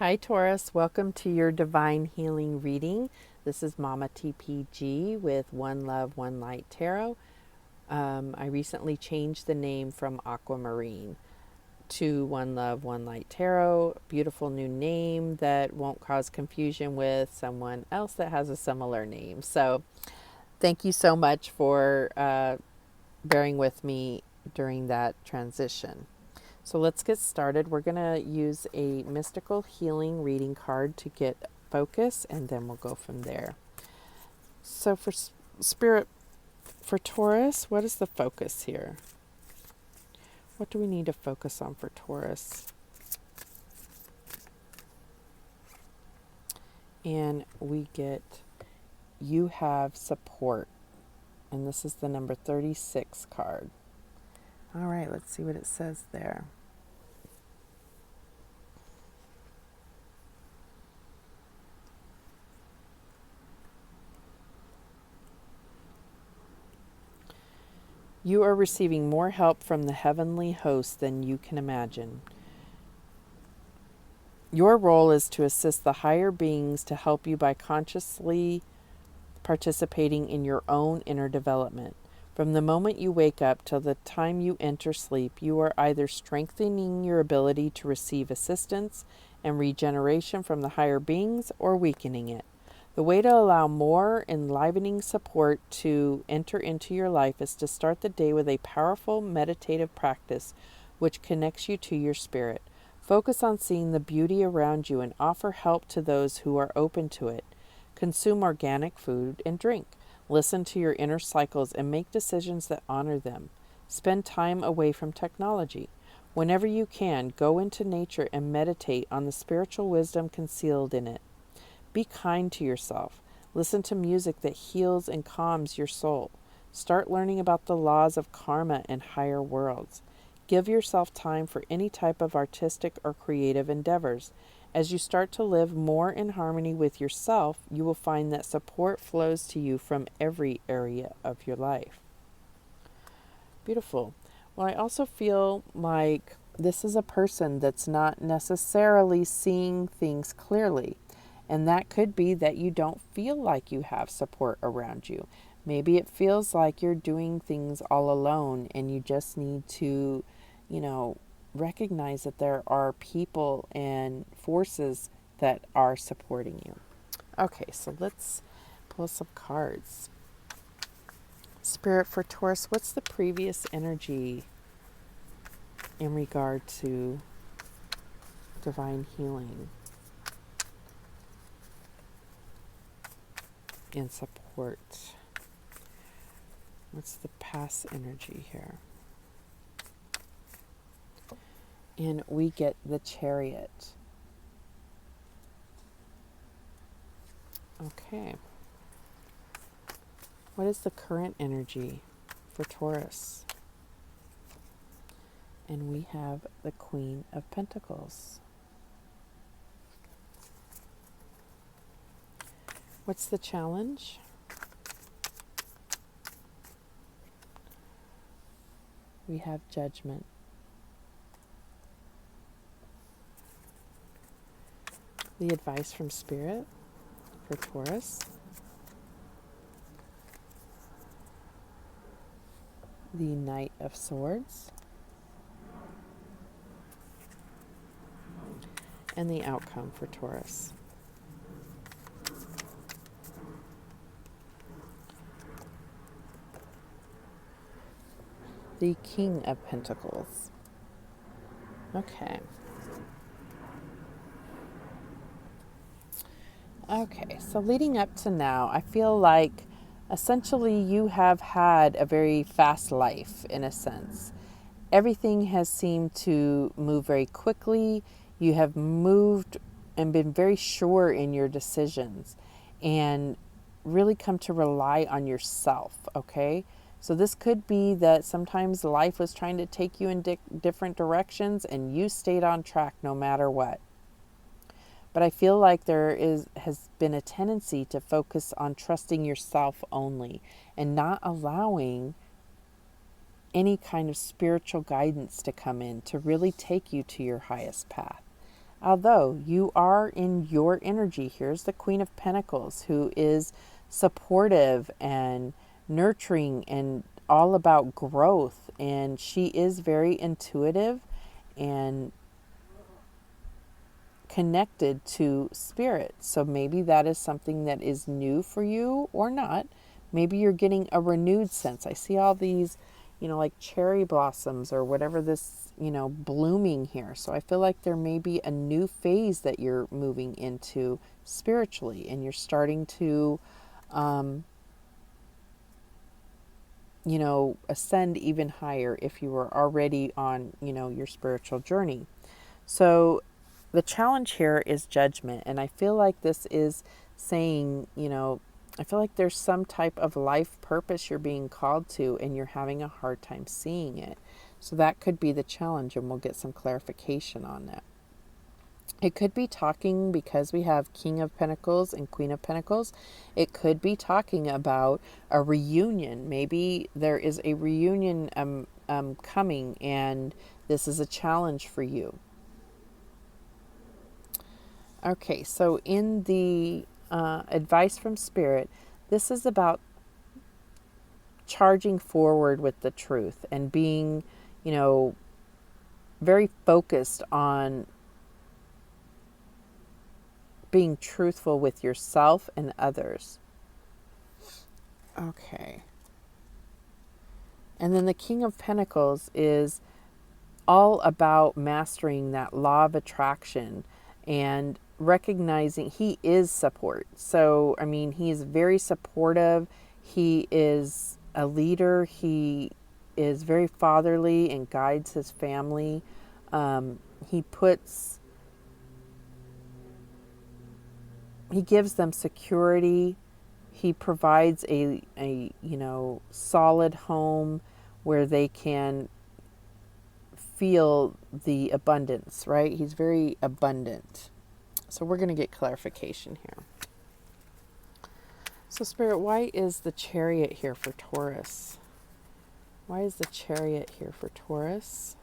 Hi Taurus, welcome to your Divine Healing reading. This is Mama TPG with One Love, One Light Tarot. I recently changed the name from Aquamarine to One Love, One Light Tarot. Beautiful new name that won't cause confusion with someone else that has a similar name. So thank you so much for bearing with me during that transition. So let's get started. We're going to use a mystical healing reading card to get focus, and then we'll go from there. So for Spirit, for Taurus, what is the focus here? What do we need to focus on for Taurus? And we get, you have support. And this is the number 36 card. All right, let's see what it says there. You are receiving more help from the heavenly host than you can imagine. Your role is to assist the higher beings to help you by consciously participating in your own inner development. From the moment you wake up till the time you enter sleep, you are either strengthening your ability to receive assistance and regeneration from the higher beings or weakening it. The way to allow more enlivening support to enter into your life is to start the day with a powerful meditative practice which connects you to your spirit. Focus on seeing the beauty around you and offer help to those who are open to it. Consume organic food and drink. Listen to your inner cycles and make decisions that honor them. Spend time away from technology. Whenever you can, go into nature and meditate on the spiritual wisdom concealed in it. Be kind to yourself. Listen to music that heals and calms your soul. Start learning about the laws of karma and higher worlds. Give yourself time for any type of artistic or creative endeavors. As you start to live more in harmony with yourself, you will find that support flows to you from every area of your life. Beautiful. Well, I also feel like this is a person that's not necessarily seeing things clearly. And that could be that you don't feel like you have support around you. Maybe it feels like you're doing things all alone and you just need to, recognize that there are people and forces that are supporting you. Okay, so let's pull some cards. Spirit for Taurus, what's the previous energy in regard to divine healing and support? What's the past energy here? And we get the Chariot. Okay. What is the current energy for Taurus? And we have the Queen of Pentacles. What's the challenge? We have Judgment. The advice from Spirit for Taurus. The Knight of Swords. And the outcome for Taurus. The King of Pentacles. Okay. Okay, so leading up to now, I feel like essentially you have had a very fast life in a sense. Everything has seemed to move very quickly. You have moved and been very sure in your decisions and really come to rely on yourself, okay? So this could be that sometimes life was trying to take you in different directions and you stayed on track no matter what. But I feel like has been a tendency to focus on trusting yourself only and not allowing any kind of spiritual guidance to come in to really take you to your highest path. Although you are in your energy, here's the Queen of Pentacles, who is supportive and nurturing and all about growth. And she is very intuitive and connected to spirit. So maybe that is something that is new for you or not. Maybe you're getting a renewed sense. I see all these, like cherry blossoms or whatever this, blooming here. So I feel like there may be a new phase that you're moving into spiritually, and you're starting to, ascend even higher if you were already on, your spiritual journey. So the challenge here is judgment. And I feel like this is saying, I feel like there's some type of life purpose you're being called to and you're having a hard time seeing it. So that could be the challenge, and we'll get some clarification on that. It could be talking, because we have King of Pentacles and Queen of Pentacles, it could be talking about a reunion. Maybe there is a reunion coming, and this is a challenge for you. Okay, so in the advice from Spirit, this is about charging forward with the truth and being, very focused on being truthful with yourself and others. Okay. And then the King of Pentacles is all about mastering that law of attraction and recognizing he is support. So, he is very supportive. He is a leader. He is very fatherly and guides his family. He gives them security. He provides a solid home where they can feel the abundance, right? He's very abundant. So we're going to get clarification here. So Spirit, why is the Chariot here for Taurus? Why is the Chariot here for Taurus?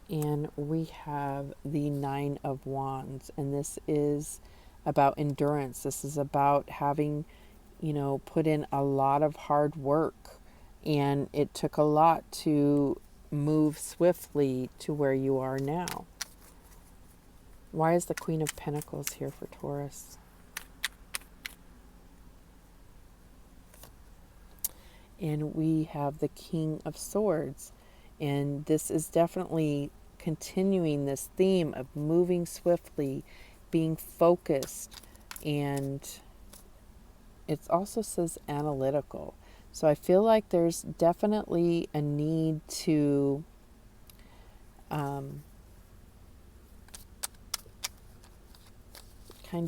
And we have the Nine of Wands, and this is about endurance. This is about having, put in a lot of hard work, and it took a lot to move swiftly to where you are now. Why is the Queen of Pentacles here for Taurus? And we have the King of Swords. And this is definitely continuing this theme of moving swiftly, being focused, and it also says analytical. So I feel like there's definitely a need to kind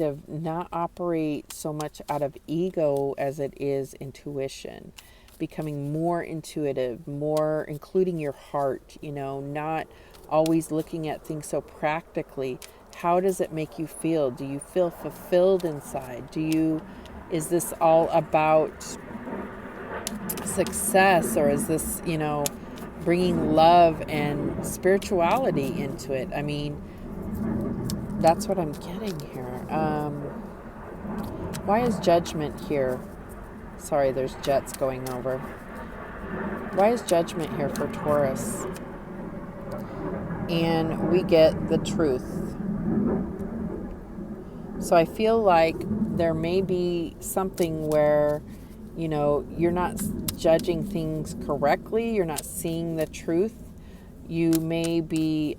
of not operate so much out of ego as it is intuition. Becoming more intuitive, more including your heart, not always looking at things so practically. How does it make you feel? Do you feel fulfilled inside? Is this all about success, or is this, bringing love and spirituality into it? That's what I'm getting here. Why is Judgment here? Sorry, there's jets going over. Why is Judgment here for Taurus? And we get the Truth. So I feel like there may be something where, you're not judging things correctly. You're not seeing the truth. You may be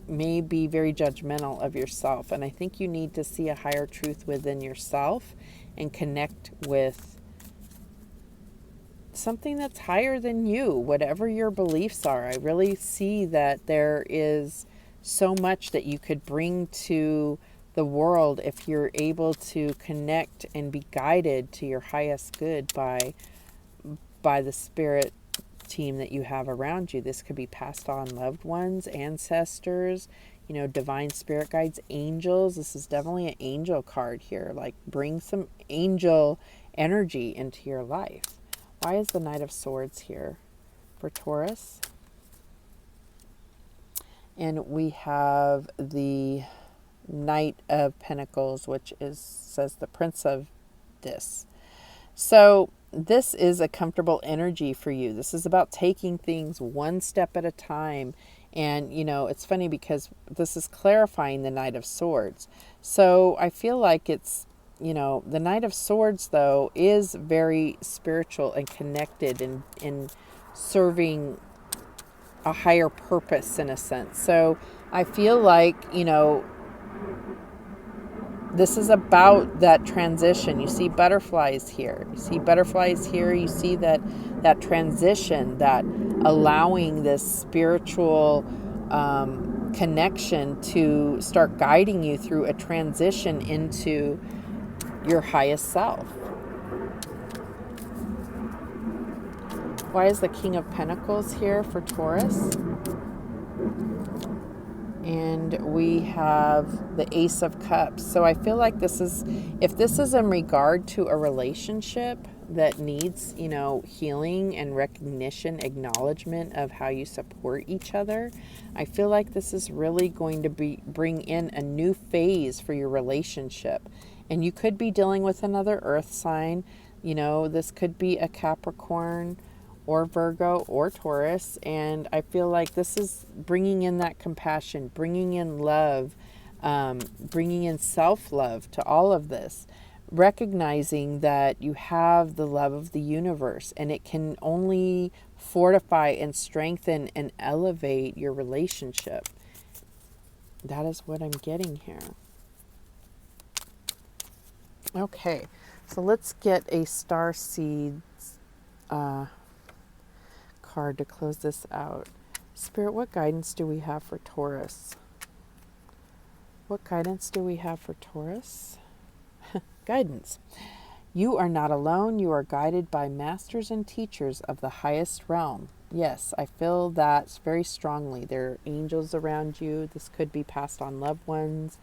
very judgmental of yourself. And I think you need to see a higher truth within yourself and connect with something that's higher than you, whatever your beliefs are. I really see that there is so much that you could bring to the world if you're able to connect and be guided to your highest good by the spirit team that you have around you. This could be passed on loved ones, ancestors, divine spirit guides, angels. This is definitely an angel card here. Like, bring some angel energy into your life. Why is the Knight of Swords here for Taurus? And we have the Knight of Pentacles, which says the Prince of this. So this is a comfortable energy for you. This is about taking things one step at a time. And, it's funny because this is clarifying the Knight of Swords. So I feel like it's, the Knight of Swords, though, is very spiritual and connected in serving a higher purpose in a sense. So I feel like, this is about that transition. You see butterflies here. You see butterflies here. You see that transition, that allowing this spiritual connection to start guiding you through a transition into your highest self. Why is the King of Pentacles here for Taurus? And we have the Ace of Cups. So I feel like if this is in regard to a relationship that needs, healing and recognition, acknowledgement of how you support each other, I feel like this is really going to bring in a new phase for your relationship. And you could be dealing with another earth sign. This could be a Capricorn or Virgo or Taurus, and I feel like this is bringing in that compassion, bringing in love, bringing in self-love to all of this, recognizing that you have the love of the universe, and it can only fortify and strengthen and elevate your relationship. That is what I'm getting here. Okay, so let's get a star seeds card to close this out. Spirit, what guidance do we have for Taurus? What guidance do we have for Taurus? Guidance. You are not alone. You are guided by masters and teachers of the highest realm. Yes, I feel that very strongly. There are angels around you. This could be passed on loved ones,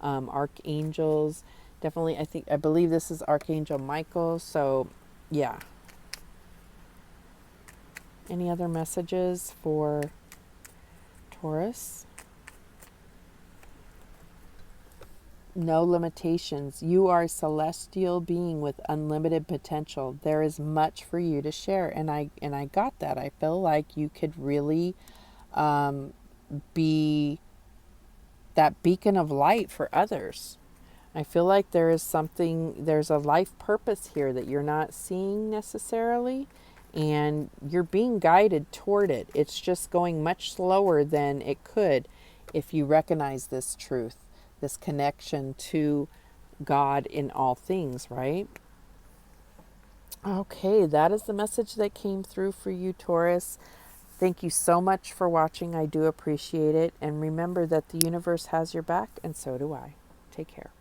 archangels. Definitely, I believe this is Archangel Michael. So, yeah. Any other messages for Taurus? No limitations. You are a celestial being with unlimited potential. There is much for you to share, and I got that. I feel like you could really be that beacon of light for others. I feel like there's a life purpose here that you're not seeing necessarily, and you're being guided toward it. It's just going much slower than it could if you recognize this truth, this connection to God in all things, right? Okay, that is the message that came through for you, Taurus. Thank you so much for watching. I do appreciate it. And remember that the universe has your back, and so do I. Take care.